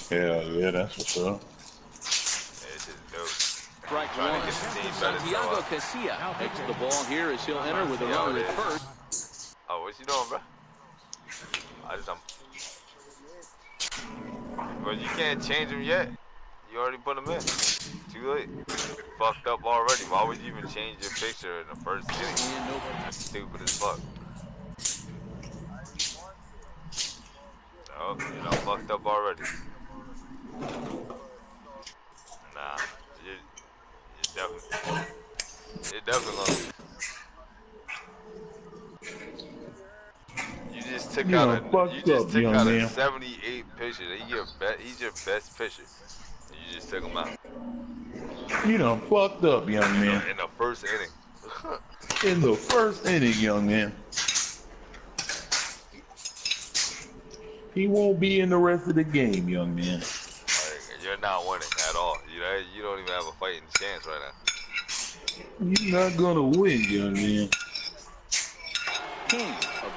Hell yeah, that's what's up. This is dope. Strike one. Santiago Casilla takes the ball here as he'll enter with a runner at first. Oh, what you doing, bro? But you can't change him yet. You already put him in. Too late. Fucked up already. Why would you even change your picture in the first inning? That's stupid as fuck. Oh, you know, fucked up already. Nah, you're definitely gonna lose. You just took out a 78 pitcher. He's your best pitcher. You just took him out. You done fucked up, young man. In the first inning. In the first inning, young man. He won't be in the rest of the game, young man. Like, you're not winning at all. You don't even have a fighting chance right now. You're not gonna win, young man.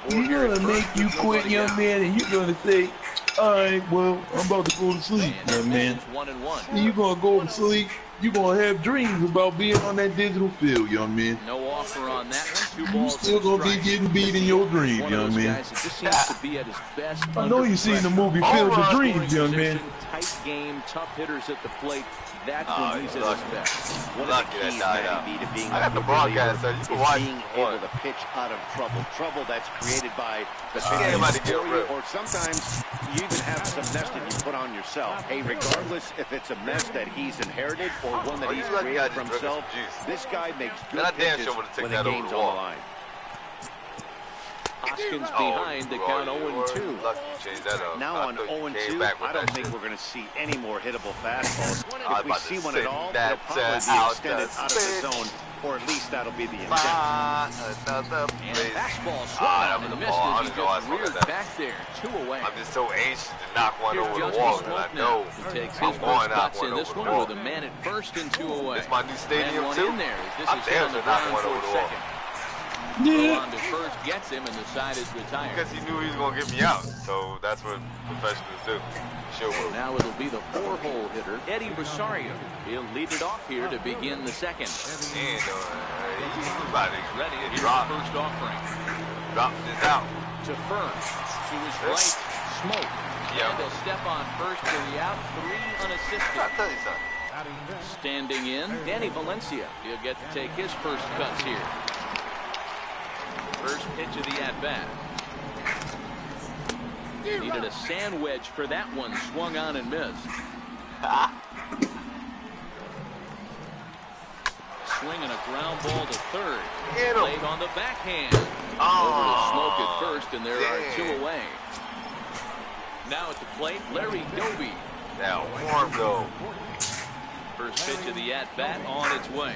You're gonna make you quit, young man, and you're gonna say, alright, well, I'm about to go to sleep, young man. You're gonna go to sleep. You're gonna have dreams about being on that digital field, young man. No offer on that one. 2 balls. You still gonna be getting beat in your dreams, young man. I know you've seen the movie Field of Dreams, young man. Tight game, tough hitters at the plate. That's when he's at his best. Lucky that died out. I got the broadcast, so you can watch being able to pitch out of trouble that's created by the pitcher, or sometimes you even have some mess that you put on yourself. Hey, regardless if it's a mess that he's inherited or one that he's created for himself, this guy makes good pitches when the game's on the line. Hoskins behind the count 0-2. Now on 0-2, I don't think we're going to see any more hittable fastballs. If we see one at all, it'll probably be extended out of the zone, or at least that'll be the intent. Fastball swung and missed as he just reared back there. 2 away. I'm just so anxious to knock one over the wall because I know I'm going to knock one over the wall. With a man at first and 2 away. It's my new stadium too. I'm there to knock one over the wall. Yeah. On to first gets him, and the side is retired. Because he knew he was going to get me out. So that's what professionals do. Now it'll be the 4-hole hitter, Eddie Rosario. He'll lead it off here to begin the second. He's ready to drop. First offering. Dropped it out. To first. To his right. Smoke. And he'll step on first for the out. 3 unassisted. I'll tell you something. Standing in, Danny Valencia. He'll get to take his first cuts here. First pitch of the at-bat. Needed a sand wedge for that one. Swung on and missed. Swinging a ground ball to third. Played on the backhand. Over to Smoke at first, and there are 2 away. Now at the plate, Larry Doby. Now warm though. First pitch of the at-bat on its way.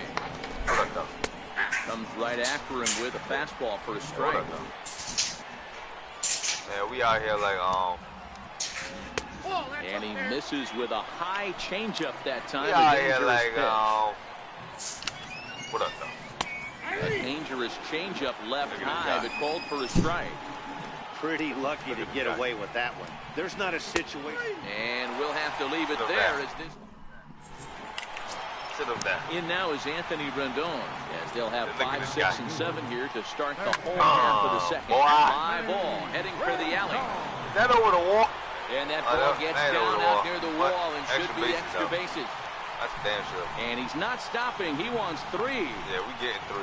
Comes right after him with a fastball for a strike. Yeah, we out here like and he misses with a high changeup that time. We out here like what up though? A dangerous changeup left high, but called for a strike. Pretty lucky to get away with that one. There's not a situation. And we'll have to leave it there as this. In now is Anthony Rendon, as they'll have 5, 6, and 7 here to start the home half of the second. Fly ball heading for the alley. Is that over the wall? And that ball gets down out near the wall and should be extra bases. That's damn sure. And he's not stopping. He wants 3. Yeah, we getting 3.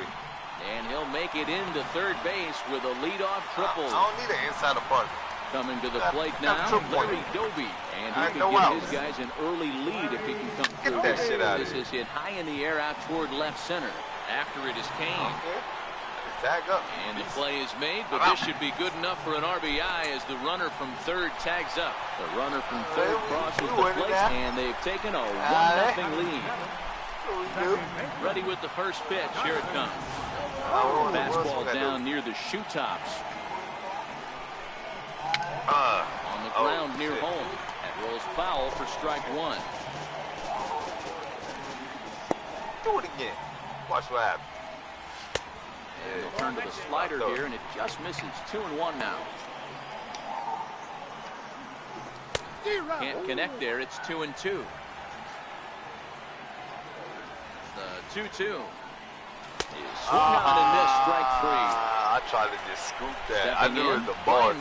And he'll make it into third base with a leadoff triple. I don't need an inside of park. Coming to the plate now, Larry Doby. And he can give his guys an early lead if he can come through. Get that shit out of here. This is hit high in the air out toward left center. After it is Kane. Tag up. And the play is made, but this should be good enough for an RBI as the runner from third tags up. The runner from third crosses the plate, and they've taken a 1-0 lead. Ready with the first pitch. Here it comes. Fastball down near the shoe tops. On the ground near home. That rolls foul for strike 1. Do it again. Watch what happens. And they'll turn to the slider here, and it just misses. 2-1 now. Can't connect there. It's 2-2. The 2-2. Swing on and miss, strike 3. I tried to just scoop that. I knew it was the ball.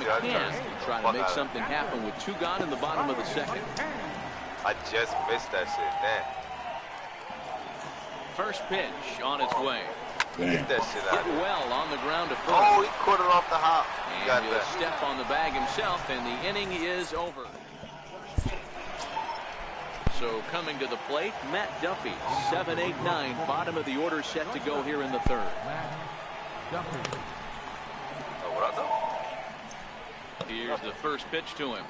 Trying to make something happen with 2 gone in the bottom of the second. I just missed that shit. Damn. First pitch on its way. Get that shit out. Hit well on the ground to first. Oh, he caught it off the hop. And he'll step on the bag himself, and the inning is over. So coming to the plate, Matt Duffy, 7, 8, 9, bottom of the order, set to go here in the third. Here's the first pitch to him.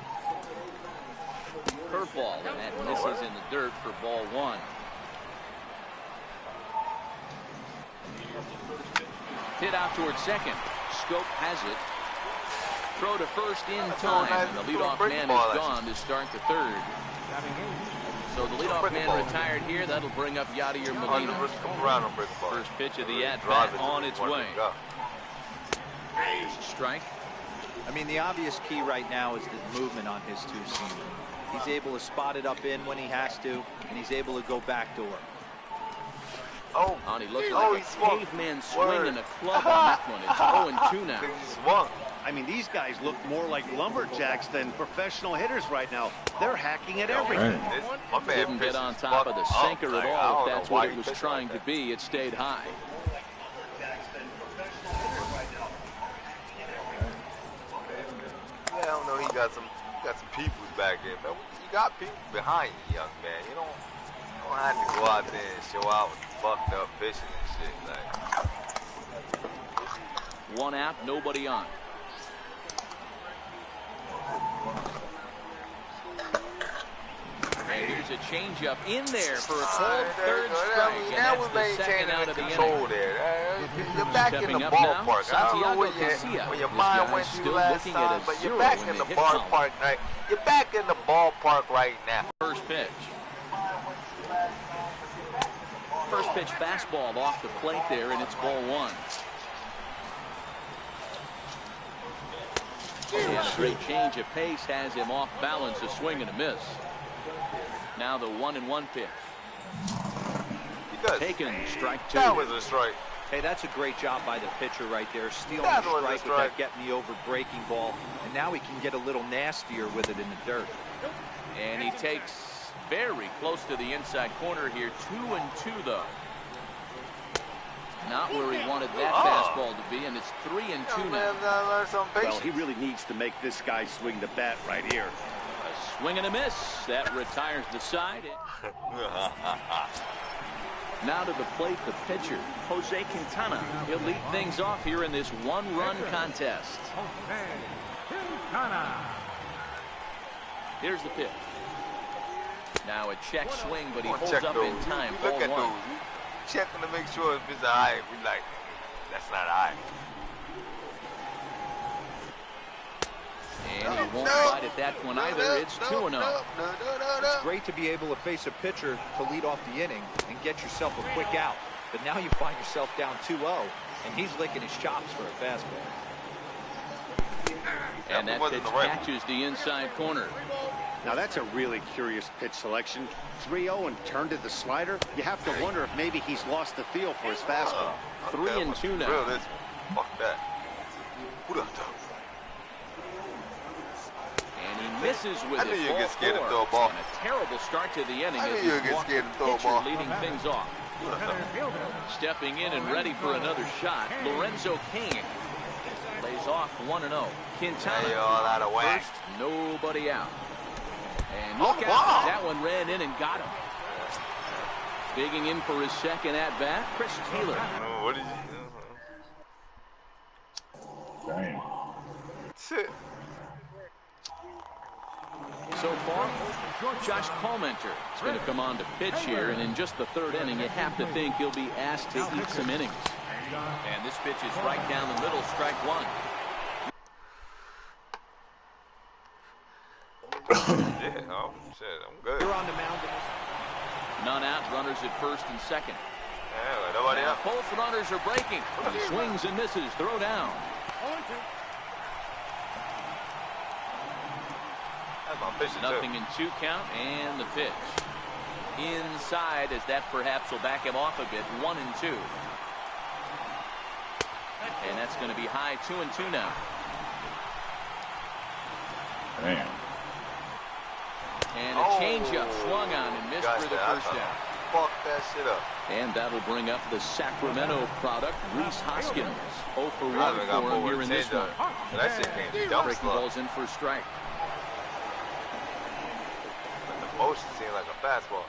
Curveball, and that misses in the dirt for ball 1. Hit out towards second. Scope has it. Throw to first in time, and the leadoff man is gone to start the third. So the leadoff man retired here. That'll bring up Yadier Molina. First pitch of the at-bat on its way. Strike. I mean, the obvious key right now is the movement on his two-seamer. He's able to spot it up in when he has to, and he's able to go backdoor. Oh, he looked like a caveman swinging a club on that one. It's 0-2 now. I mean, these guys look more like lumberjacks than professional hitters right now. They're hacking at everything. Didn't get on top of the sinker at all. If that's what it was trying to be, it stayed high. Yeah, I don't know. He got some people back there, but you got people behind you, young man. You don't have to go out there and show out with fucked up pitching and shit. Like, 1 out, nobody on. And here's a changeup in there for a called third strike, and that's the second out of the inning. You're back in the ballpark. I don't know where your mind went to last time, but you're back in the ballpark right. You're back in the ballpark right now. First pitch. First pitch fastball off the plate there, and it's ball 1. And a great change of pace has him off balance, a swing and a miss. Now the 1-1 pitch. Taken, strike 2. That was a strike. Hey, that's a great job by the pitcher right there, stealing the strike without getting the over-breaking ball. And now he can get a little nastier with it in the dirt. And he takes very close to the inside corner here. 2-2 though. Not where he wanted that fastball to be, and it's 3-2 now. Well, he really needs to make this guy swing the bat right here. A swing and a miss. That retires the side. Now to the plate, the pitcher, Jose Quintana. He'll lead things off here in this 1-run contest. Here's the pitch. Now a check swing, but he holds up in time. Look at those. Checking to make sure if it's an eye. We like, that's not an eye. And he won't bite at that one either. It's 2-0. It's great to be able to face a pitcher to lead off the inning and get yourself a quick out. But now you find yourself down 2-0, and he's licking his chops for a fastball. And that pitch catches the inside corner. Now that's a really curious pitch selection. 3-0 and turned to the slider. You have to wonder if maybe he's lost the feel for his fastball. 3-2 now. Fuck that. And he misses with I knew it. You get scared to throw a ball. And a terrible start to the inning. I knew you get scared to throw a ball. Leading things off. Stepping in and ready for another shot, Lorenzo King. Lays off 1-0. Quintana. All out of whack. First, nobody out. And look out. That one ran in and got him. Digging in for his second at-bat, Chris Taylor. What did you do? Damn. Sit. So far, Josh Palmenter is going to come on to pitch here, and in just the third inning, you have to think he'll be asked to eat some innings. And this pitch is right down the middle, strike 1. Yeah, oh, shit, I'm good. You're on the mound. None out, runners at first and second. Yeah, nobody out. Both runners are breaking. He swings and misses, throw down. Nothing in 2 count, and the pitch. Inside, as that perhaps will back him off a bit. 1-2. And that's going to be high. 2-2 now. Damn. And a changeup swung on and missed for the first down. Fuck that shit up. And that'll bring up the Sacramento product, Reese Hoskins. 0 for 1 for him here in this one. That shit came dumb Breaking slow. balls in for a strike. The motion seemed like a fastball.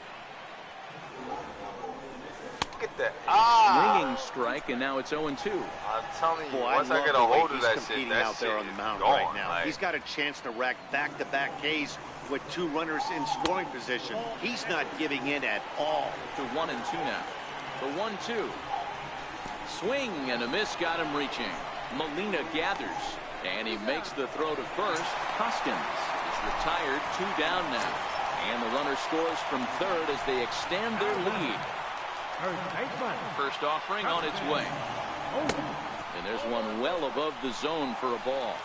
Look at that. Swinging strike, and now it's 0-2. I'm telling you, Boy, once I get a hold of that shit, that out there shit on the is mound gone. right now. Like, He's got a chance to rack back-to-back Ks with 2 runners in scoring position. He's not giving in at all. To 1-2 now. The 1-2. Swing and a miss got him reaching. Molina gathers, and he makes the throw to first. Hoskins is retired. 2 down now. And the runner scores from third as they extend their lead. First offering on its way. And there's one well above the zone for a ball.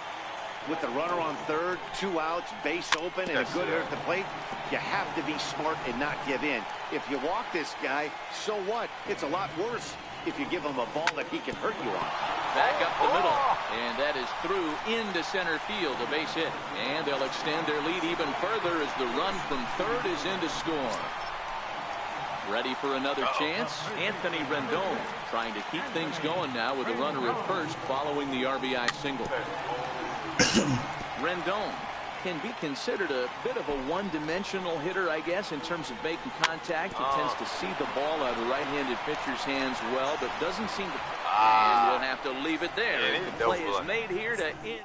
With the runner on third, 2 outs, base open, and a good hitter at the plate, you have to be smart and not give in. If you walk this guy, so what? It's a lot worse if you give him a ball that he can hurt you on. Back up the middle, and that is through into center field, a base hit. And they'll extend their lead even further as the run from third is in to score. Ready for another chance? Anthony Rendon trying to keep things going now with a runner at first following the RBI single. Rendon can be considered a bit of a one-dimensional hitter, I guess, in terms of making contact. He tends to see the ball out of right-handed pitcher's hands well, but doesn't seem to. And we'll have to leave it there. The play is made here to end.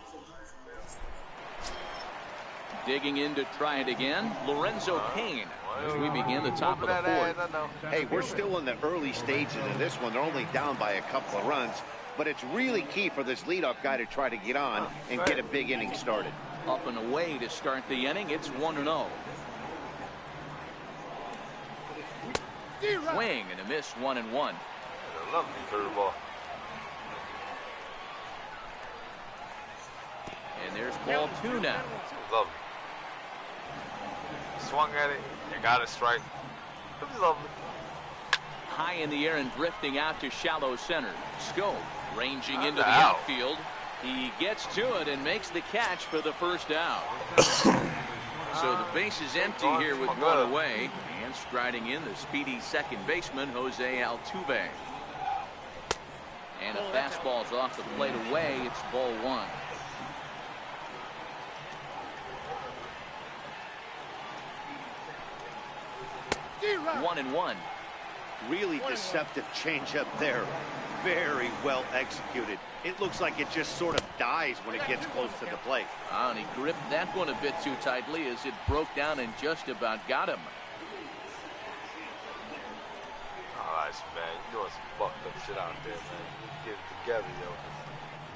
Digging in to try it again, Lorenzo Cain. As we begin the top of the 4th. Hey, we're still in the early stages of this one. They're only down by a couple of runs, but it's really key for this leadoff guy to try to get on and get a big inning started. Up and away to start the inning. It's 1-0. Swing and a miss. 1-1. Lovely curveball. And there's ball 2 now. Lovely. Swung at it. You got a strike. It was lovely. High in the air and drifting out to shallow center. Scope ranging into the outfield. He gets to it and makes the catch for the first out. So the base is empty here with 1 away. And striding in the speedy second baseman, Jose Altuve. And a fastball's off the plate away. It's ball 1. 1-1. Really deceptive changeup there. Very well executed. It looks like it just sort of dies when it gets close to the plate. And he gripped that one a bit too tightly as it broke down and just about got him. Alright, man. You're doing some fucked up shit out there, man. You get it together, yo.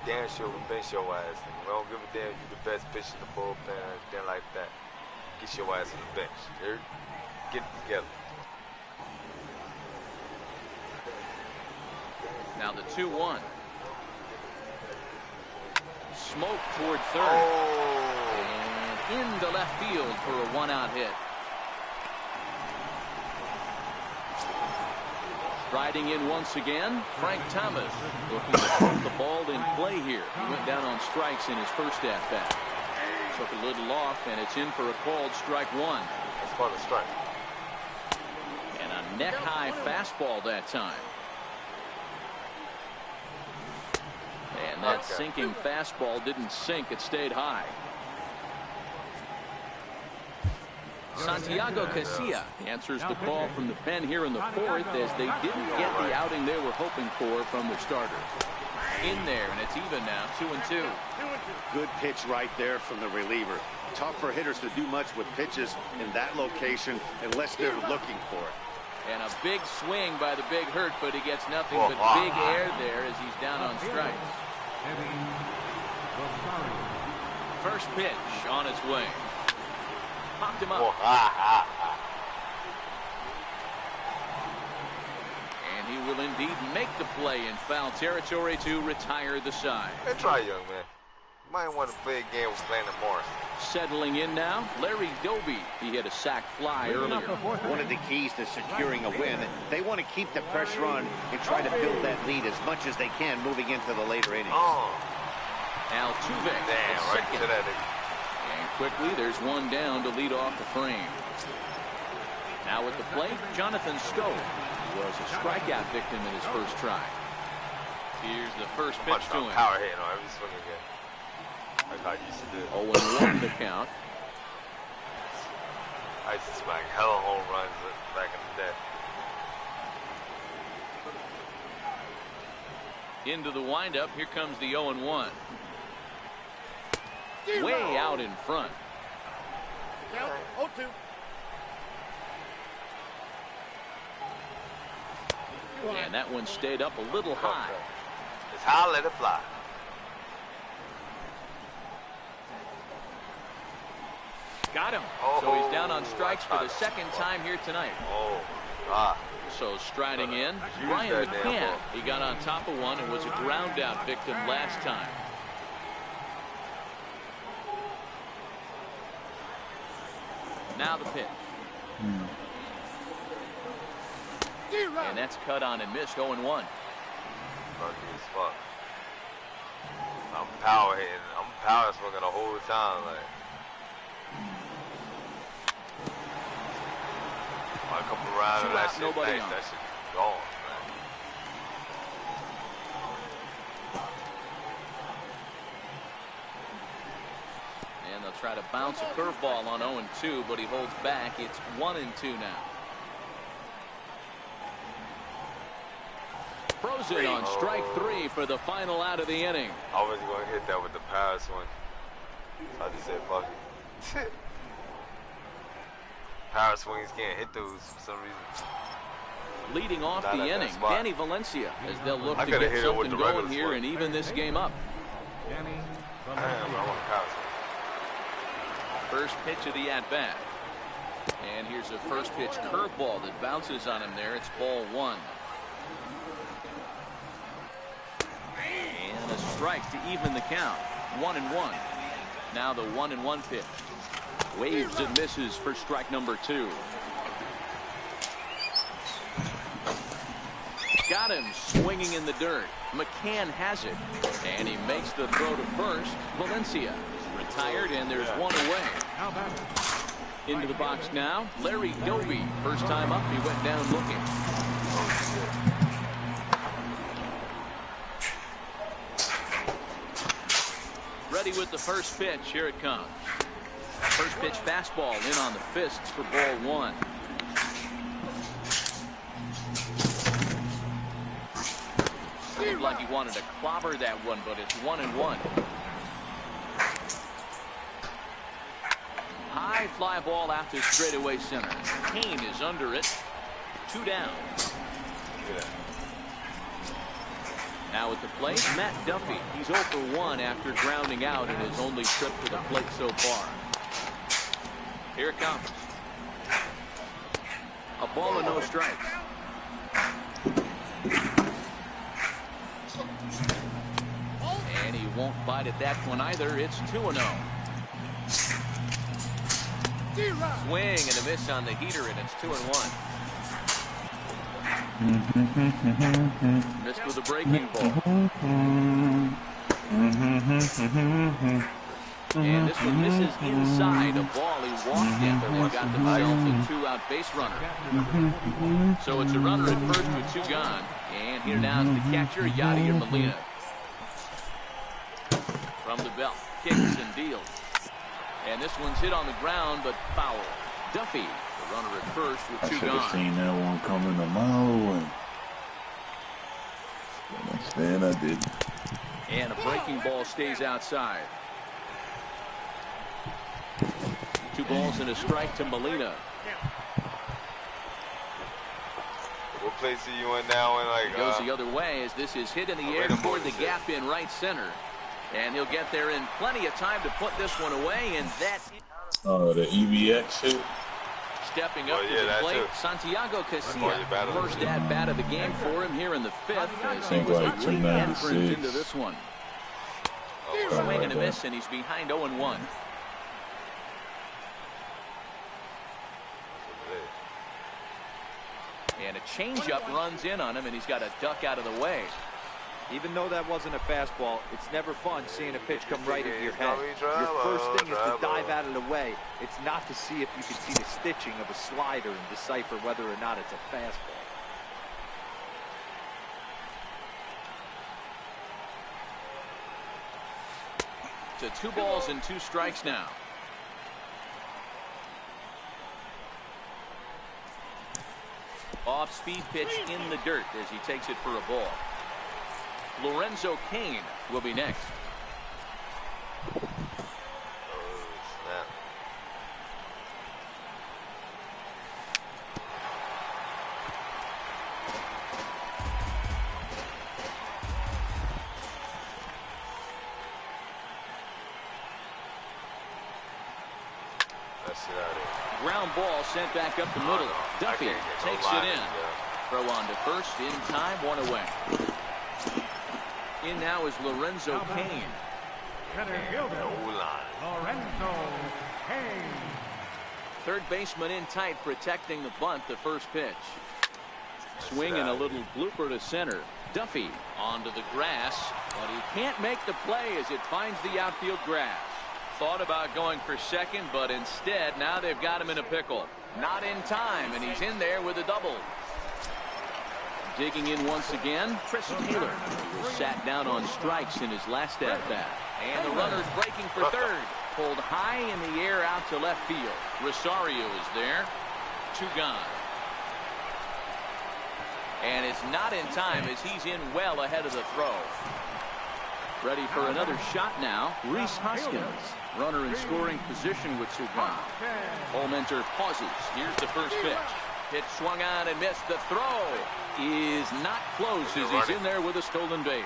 Damn sure we bench your ass. And we don't give a damn if you the best pitcher in the bullpen or anything like that. Get your ass on the bench. You heard? Get it together. Now the 2-1. Smoke toward third. And into left field for a 1-out hit. Striding in once again, Frank Thomas looking to put the ball in play here. He went down on strikes in his first at-bat. Took a little off, and it's in for a called strike 1. That's part of the strike. And a neck-high fastball that time. And that sinking fastball didn't sink, it stayed high. Santiago Casilla answers the call from the pen here in the 4th as they didn't get the outing they were hoping for from their starter. In there, and it's even now, 2-2. Good pitch right there from the reliever. Tough for hitters to do much with pitches in that location unless they're looking for it. And a big swing by the big hurt, but he gets nothing but big air there as he's down on strikes. First pitch on its way. Popped him up. And he will indeed make the play in foul territory to retire the side. Hey, try, young man. Might want to play a game with Landon Morris. Settling in now, Larry Doby. He hit a sac fly earlier. One of the keys to securing a win, they want to keep the pressure on and try to build that lead as much as they can moving into the later innings. Altuve, damn, right to that. And quickly, there's one down to lead off the frame. Now at the plate, Jonathan Stowe was a strikeout victim in his first try. Here's the first pitch to him. Power hitting on every swing again. Like I used to do. 0-1 the count. I used to smack hella home runs back in the day. Into the windup, here comes the 0-1. Way out in front. Count 0-2. And that one stayed up a little high. It's high, let it fly. Got him. So he's down on strikes for the second time here tonight. Oh, God. So striding in, Brian McCann. He got on top of one and was a ground out victim last time. Now the pitch. And that's cut on and missed. 0-1. Lucky as fuck. I'm power hitting. I'm power swinging the whole time. Like, I come around and that shit nice. That shit gone, man. And they'll try to bounce a curveball on 0-2, but he holds back. It's 1-2 now. Frozen on strike 3 for the final out of the inning. I was going to hit that with the power swing. So I just said, fuck it. Power swings can't hit those for some reason. Leading off the inning, Danny Valencia, as they'll look to get something going here and even this game up. Damn, I want a power swing. First pitch of the at-bat. And here's a first pitch curveball that bounces on him there. It's ball 1. And a strike to even the count. 1-1. Now the 1-1 pitch. Waves and misses for strike number 2. Got him swinging in the dirt. McCann has it. And he makes the throw to first. Valencia retired, and there's one away. Into the box now, Larry Doby. First time up, he went down looking. Ready with the first pitch. Here it comes. First pitch fastball in on the fists for ball 1. Looked like he wanted to clobber that one, but it's 1-1. High fly ball after straightaway center. Kane is under it. 2 down. Now at the plate, Matt Duffy. He's 0 for 1 after grounding out in his only trip to the plate so far. Here it comes. A ball and no strikes. And he won't bite at that one either. It's 2-0. Swing and a miss on the heater, and it's 2-1. Missed with a breaking ball. And this one misses inside a ball he walked in, but he got themselves a 2-out base runner. So it's a runner at first with 2 gone. And here now is the catcher, Yadier Molina. From the belt, kicks and deals. And this one's hit on the ground, but foul. Duffy, the runner at first with 2 gone. I should have seen that one coming a mile away. Instead, I didn't. And a breaking ball stays outside. 2 balls and a strike to Molina. What place are you in now? Like, goes the other way as this is hit in the air toward the gap in right center. And he'll get there in plenty of time to put this one away, and that's it. Oh, the EBX shoot. Stepping up to the plate, Santiago Casilla. First at-bat of the game for him here in the 5th. As he was a late entrant into this one. Swing and a miss, and he's behind 0-1. And a changeup runs in on him, and he's got to duck out of the way. Even though that wasn't a fastball, it's never fun seeing a pitch come right into your head. Your first thing is to dive out of the way. It's not to see if you can see the stitching of a slider and decipher whether or not it's a fastball. To 2 balls and 2 strikes now. Off-speed pitch in the dirt as he takes it for a ball. Lorenzo Cain will be next. Oh, snap. That's it out of there. Ground ball sent back up the middle. Duffy takes it in. Throw on to first in time, 1 away. In now is Lorenzo Cain. Lorenzo Cain. Third baseman in tight, protecting the bunt, the first pitch. Swing and a little blooper to center. Duffy onto the grass, but he can't make the play as it finds the outfield grass. Thought about going for second, but instead now they've got him in a pickle. Not in time, and he's in there with a double. Digging in once again, Chris Taylor. He was sat down on strikes in his last at-bat. And the runner's breaking for third. Pulled high in the air out to left field. Rosario is there. 2 gone. And it's not in time as he's in well ahead of the throw. Ready for another shot now. Rhys Hoskins. Runner in scoring position with 2 gone. Holmenter pauses. Here's the first pitch. Pitch swung on and missed. The throw is not close as he's in there with a stolen base.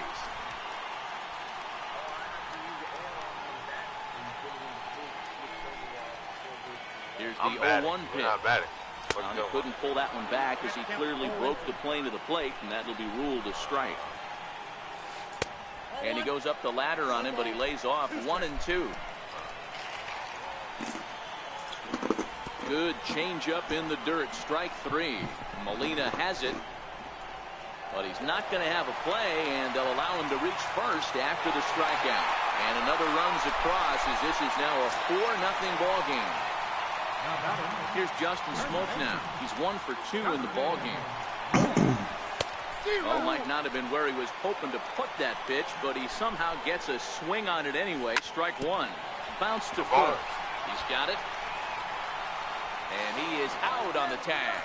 Here's the 0-1 pitch. He couldn't pull that one back as he clearly broke the plane to the plate, and that'll be ruled a strike. And he goes up the ladder on him, but he lays off 1-2. Good changeup in the dirt. Strike 3. Molina has it, but he's not going to have a play, and they'll allow him to reach first after the strikeout. And another runs across as this is now a 4-0 ball game. Here's Justin Smoke now. He's 1 for 2 in the ball game. Oh, might not have been where he was hoping to put that pitch, but he somehow gets a swing on it anyway. Strike 1. Bounce to first. He's got it. And he is out on the tag.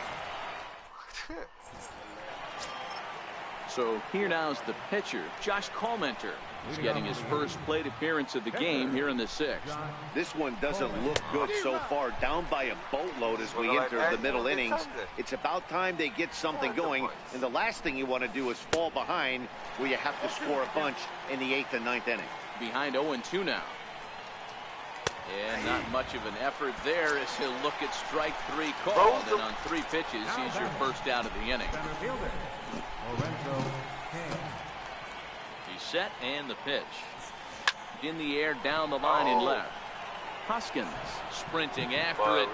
So here now is the pitcher, Josh Holmenter. He's getting his first plate appearance of the game here in the 6th. This one doesn't look good so far. Down by a boatload as we enter the middle innings. It's about time they get something going. And the last thing you want to do is fall behind where you have to score a bunch in the 8th and 9th inning. Behind 0-2 now. And not much of an effort there as he'll look at strike 3 called. And on 3 pitches, he's your first out of the inning. He's set and the pitch. In the air down the line in left. Hoskins sprinting after it.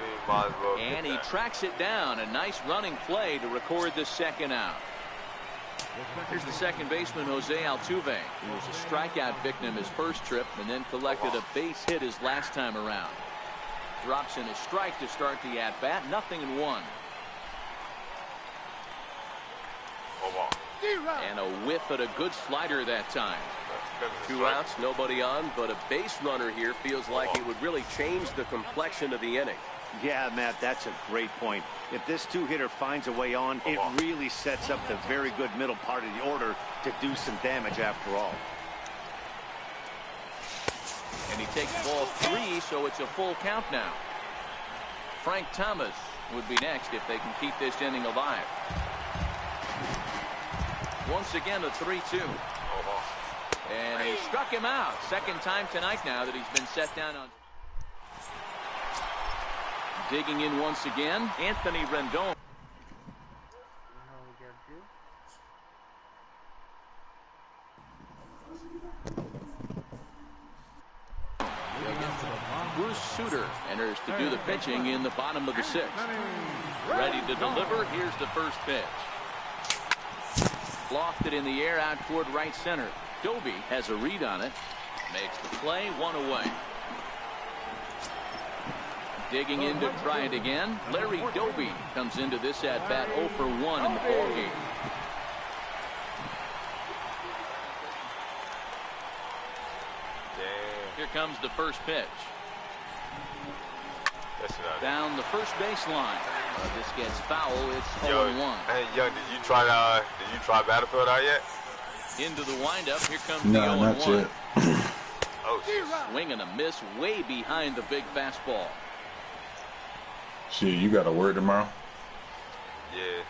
And he tracks it down. A nice running play to record the 2nd out. Here's the second baseman, Jose Altuve. He was a strikeout victim his first trip and then collected a base hit his last time around. Drops in a strike to start the at-bat. 0-1. And a whiff at a good slider that time. 2 outs, nobody on, but a base runner here feels like it would really change the complexion of the inning. Yeah, Matt, that's a great point. If this 2-hitter finds a way on, it really sets up the very good middle part of the order to do some damage after all. And he takes ball 3, so it's a full count now. Frank Thomas would be next if they can keep this inning alive. Once again, a 3-2. And he struck him out. 2nd time tonight now that he's been set down on. Digging in once again, Anthony Rendon. to do the pitching in the bottom of the sixth. Ready to deliver. Here's the first pitch. Lofted in the air out toward right center. Doby has a read on it. Makes the play, 1 away. Digging in to try it again. Larry Doby comes into this at bat 0 for 1 in the ball game. Here comes the first pitch. Down the first baseline. This gets foul. It's 0-1. Hey, Young, did you try Battlefield out yet? Into the windup. Here comes the 0-1. Oh, shit. Swing and a miss way behind the big fastball. Shit, you got to work tomorrow? Yeah.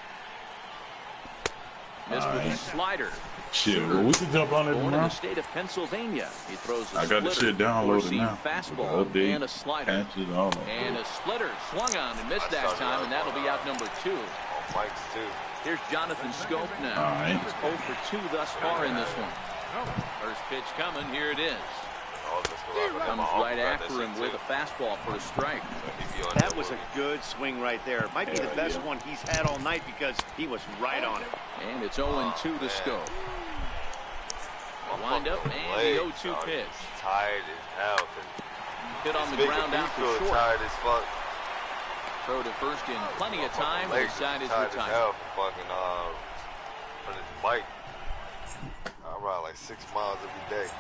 Missed with a slider. Shit, well, we can jump on it Born in tomorrow. the state of Pennsylvania. He throws a I got the shit downloaded now. Fastball Update, and a slider. And a splitter swung on and missed that time, and that'll be out number 2. On Mike's too. Here's Jonathan Scope now. Right. He's 0 for 2 thus far in this one. First pitch coming. Here it is. Comes right after him with a fastball for a strike. That was a good swing right there. Might be the best one he's had all night because he was right on it. And it's 0-2 to Scope. Wind up and the 0-2 pitch. Tired as hell. Hit on the ground out to short. Tired as fuck. Throw to first in plenty of time. The side is retired. retired. Fucking on his bike. I ride like 6 miles every day.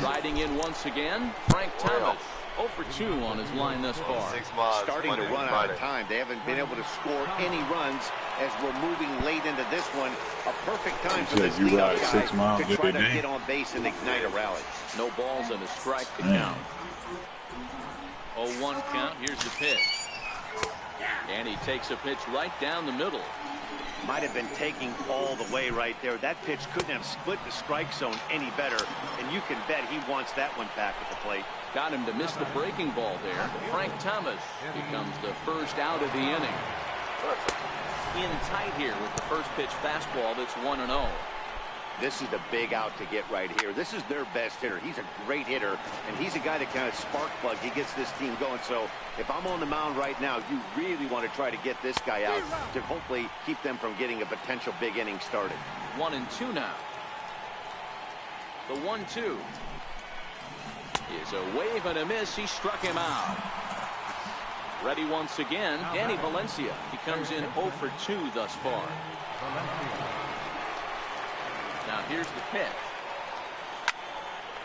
Riding in once again, Frank Thomas. 0 for 2 on his line thus far. 6 miles. Starting to run out of time. They haven't been able to score any runs as we're moving late into this one. A perfect time for this leadoff guy to try to get on base and ignite a rally. No balls and a strike to count. 0-1 count. Here's the pitch. And he takes a pitch right down the middle. Might have been taking all the way right there. That pitch couldn't have split the strike zone any better, and you can bet he wants that one back at the plate. Got him to miss the breaking ball there. Frank Thomas becomes the first out of the inning. In tight here with the first pitch fastball that's 1-0. This is the big out to get right here. This is their best hitter. He's a great hitter, and he's a guy that kind of spark plug. He gets this team going. So if I'm on the mound right now, you really want to try to get this guy out to hopefully keep them from getting a potential big inning started. 1-2 now. The 1-2 is a wave and a miss. He struck him out. Ready once again, Danny Valencia. He comes in 0 for 2 thus far. Now here's the pitch.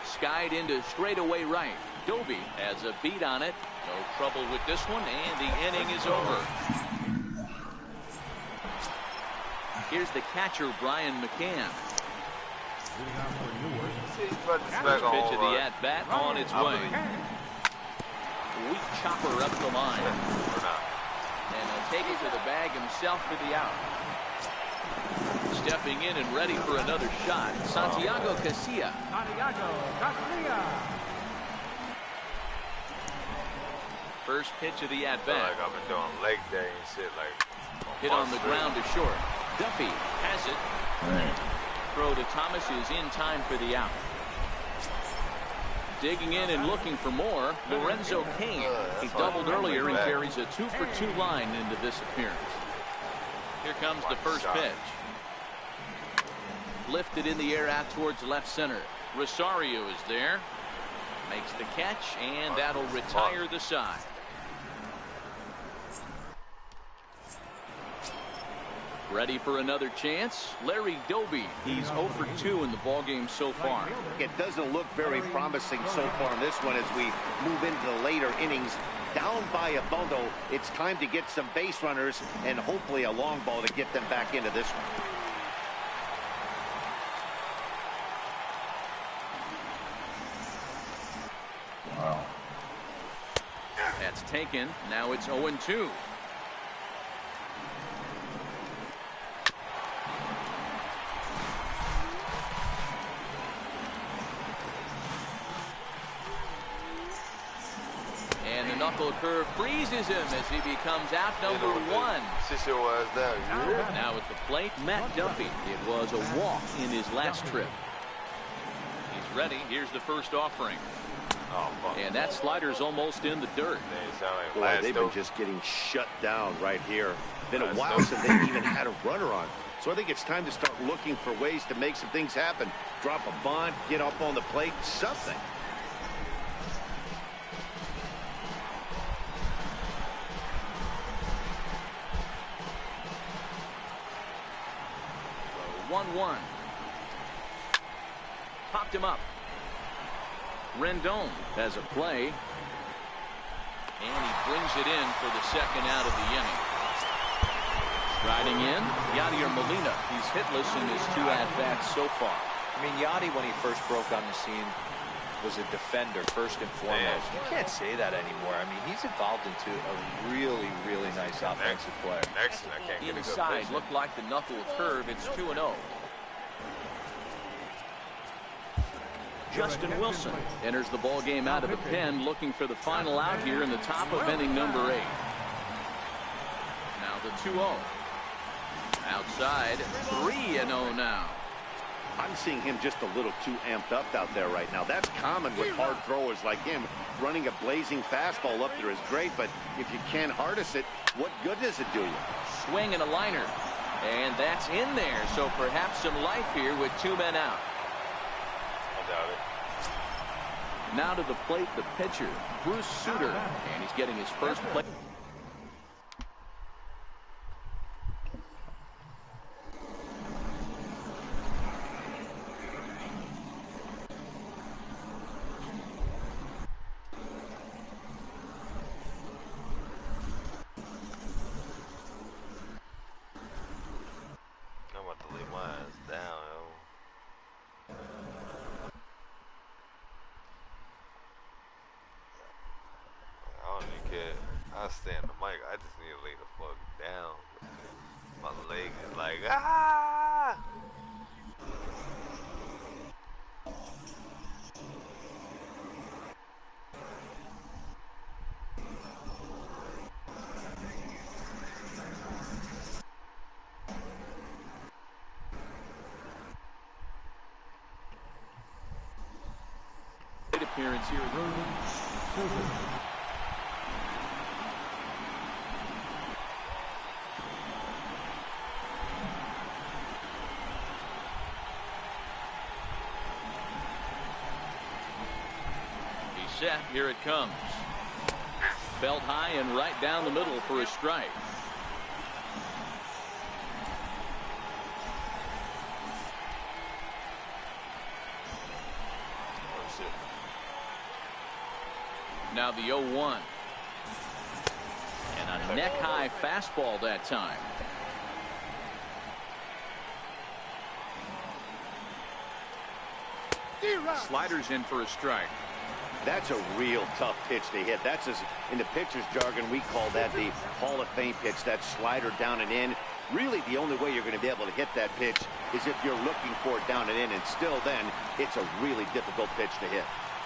Skied into straightaway right. Doby has a beat on it. No trouble with this one, and the inning is over. Here's the catcher, Brian McCann. First pitch of the at-bat on its way. Weak chopper up the line. And he'll take it to the bag himself for the out. Stepping in and ready for another shot, Santiago Casilla. First pitch of the at-bat. Like I've been doing leg day and shit. Like hit on the ground to short. Duffy has it. Throw to Thomas is in time for the out. Digging in and looking for more, Lorenzo Cain. He doubled earlier and carries a 2 for 2 line into this appearance. Here comes the first pitch. Lifted in the air out towards left center. Rosario is there. Makes the catch, and that'll retire the side. Ready for another chance. Larry Doby. He's 0 for 2 in the ballgame so far. It doesn't look very promising so far in this one as we move into the later innings. Down by a bundle, it's time to get some base runners and hopefully a long ball to get them back into this one. Wow. That's taken. Now it's 0-2. And the knuckle curve freezes him as he becomes out number 1. Sit your ass down. Now at the plate, Matt Duffy. It was a walk in his last trip. He's ready. Here's the first offering. Oh, fuck. And that slider's almost in the dirt. Boy, they've been just getting shut down right here. Been a while since they even had a runner on. So I think it's time to start looking for ways to make some things happen. Drop a bunt, get up on the plate, something. So 1-1. Popped him up. Rendon has a play. And he brings it in for the second out of the inning. Striding in, Yadier Molina. He's hitless in his 2 at-bats so far. I mean, Yadi, when he first broke on the scene, was a defender first and foremost. You can't say that anymore. I mean, he's evolved into a really, really nice offensive player. Next, I can't get a good Inside, pitch. looked like the knuckle curve. It's 2-0. Justin Wilson enters the ball game out of the pen, looking for the final out here in the top of inning number 8. Now the 2-0. Outside, 3-0 now. I'm seeing him just a little too amped up out there right now. That's common with hard throwers like him. Running a blazing fastball up there is great, but if you can't harness it, what good does it do you? Swing and a liner. And that's in there, so perhaps some life here with 2 men out. I doubt it. Now to the plate, the pitcher, Bruce Sutter, and he's getting his first play. I'm about to lay my ass down, yo. I don't even care. I stay on the mic. I just need to lay the fuck down. My leg is like, ah! Appearance here. He's set. Here it comes. Belt high and right down the middle for a strike. Now the 0-1. And a neck-high fastball that time. Sliders in for a strike. That's a real tough pitch to hit. That's, as in the pitcher's jargon, we call that the Hall of Fame pitch. That slider down and in. Really, the only way you're going to be able to hit that pitch is if you're looking for it down and in. And still then, it's a really difficult pitch to hit.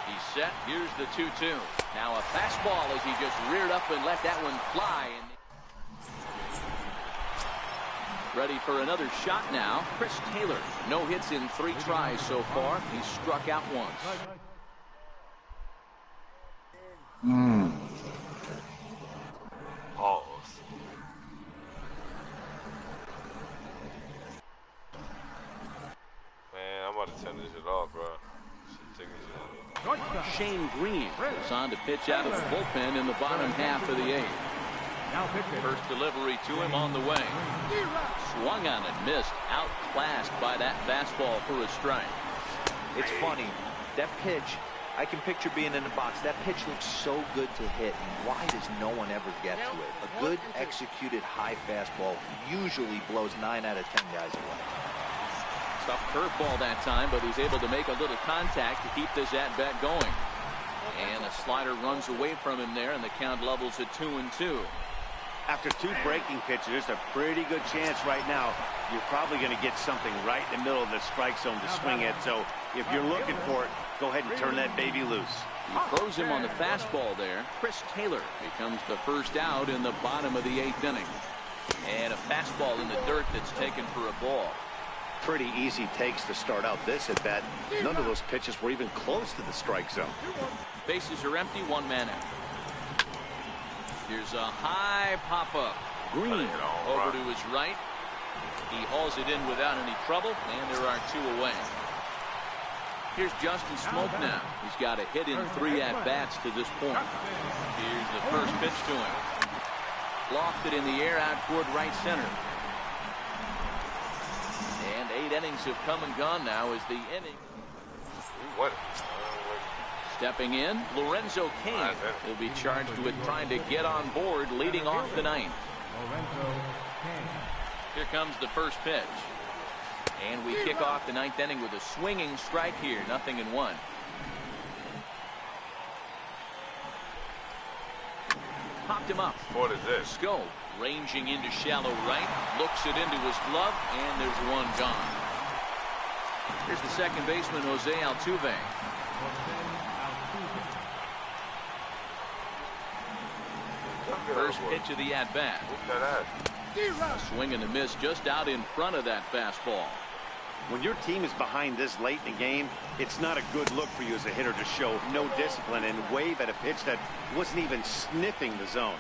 He's set. Here's the 2-2. Now a fastball as he just reared up and let that one fly. Ready for another shot now. Chris Taylor. No hits in 3 tries so far. He's struck out once. Pause. Man, I'm about to turn this shit off, bro. Shane Green is on to pitch out of the bullpen in the bottom half of the 8th. First delivery to him on the way. Swung on and missed. Outclassed by that fastball for a strike. It's funny. That pitch, I can picture being in the box. That pitch looks so good to hit. And why does no one ever get to it? A good executed high fastball usually blows 9 out of 10 guys away. Tough curveball that time, but he's able to make a little contact to keep this at-bat going. And a slider runs away from him there, and the count levels at 2-2. After 2 breaking pitches, there's a pretty good chance right now you're probably going to get something right in the middle of the strike zone to swing at. So if you're looking for it, go ahead and turn that baby loose. He throws him on the fastball there. Chris Taylor becomes the first out in the bottom of the 8th inning. And a fastball in the dirt that's taken for a ball. Pretty easy takes to start out this at bat. None of those pitches were even close to the strike zone. Bases are empty, one man out. Here's a high pop-up. Green over to his right. He hauls it in without any trouble, and there are 2 away. Here's Justin Smoke now. He's got a hit in 3 at-bats to this point. Here's the first pitch to him. Lofted in the air out toward right center. And 8 innings have come and gone now as the inning. Stepping in, Lorenzo Cain will be charged with trying to get on board leading off the 9th. Here comes the first pitch. And we kick off the 9th inning with a swinging strike here, 0-1. Popped him up. What is this? Scope ranging into shallow right, looks it into his glove, and there's 1 gone. Here's the second baseman, Jose Altuve. First pitch of the at-bat. Swing and a miss just out in front of that fastball. When your team is behind this late in the game, it's not a good look for you as a hitter to show no discipline and wave at a pitch that wasn't even sniffing the zone.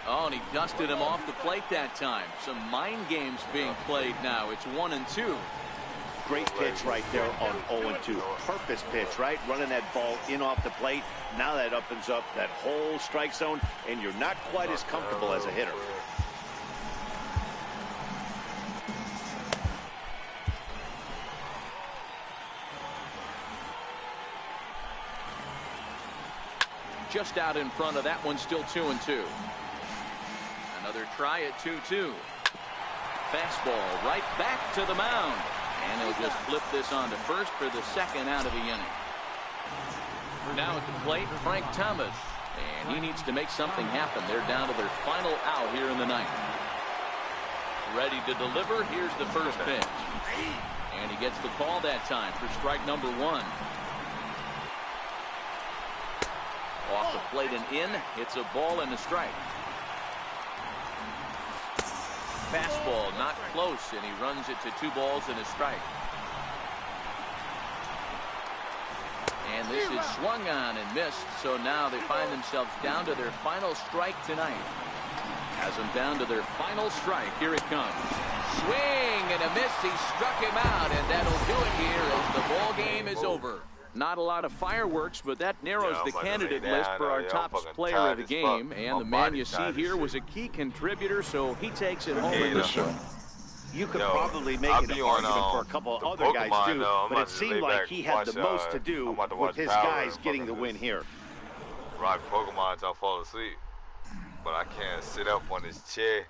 Oh, and he dusted him off the plate that time. Some mind games being played now. It's 1-2. Great pitch right there on 0-2. Purpose pitch, right? Running that ball in off the plate. Now that opens up that whole strike zone, and you're not quite as comfortable as a hitter. Just out in front of that one, still 2-2. Another try at 2-2. Fastball right back to the mound. And he'll just flip this on to first for the second out of the inning. Now at the plate, Frank Thomas. And he needs to make something happen. They're down to their final out here in the 9th. Ready to deliver. Here's the first pitch. And he gets the call that time for strike number 1. Off the plate and in. It's a ball and a strike. Fastball not close, and he runs it to 2 balls and a strike. And this is swung on and missed, so now they find themselves down to their final strike tonight. Has them down to their final strike. Here it comes. Swing and a miss. He struck him out, and that'll do it here as the ball game is over. Not a lot of fireworks, but that narrows the candidate list for our top player of the game. And the man you see here was a key contributor, so he takes it home in this one. You could probably make it an argument for a couple of other guys too, but it seemed like he had the most to do with his guys getting the win here. Rock Pokemon until I fall asleep, but I can't sit up on this chair.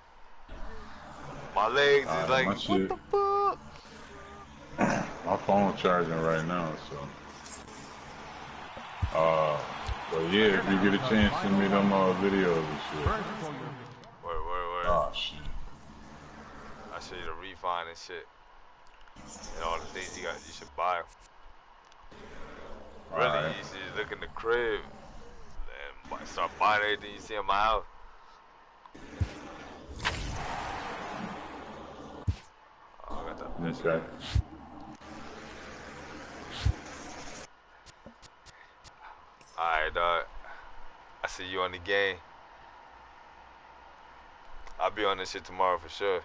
My legs is like, what the fuck? My phone's charging right now, so. But yeah, if you get a chance to meet them videos and shit. Wait. Oh shit. I show you the refine and shit. And all the things you should buy. Really, you should just look in the crib and start buying everything you see in my house. Oh, I got that picture. Okay. Alright, dog. I see you on the game. I'll be on this shit tomorrow for sure.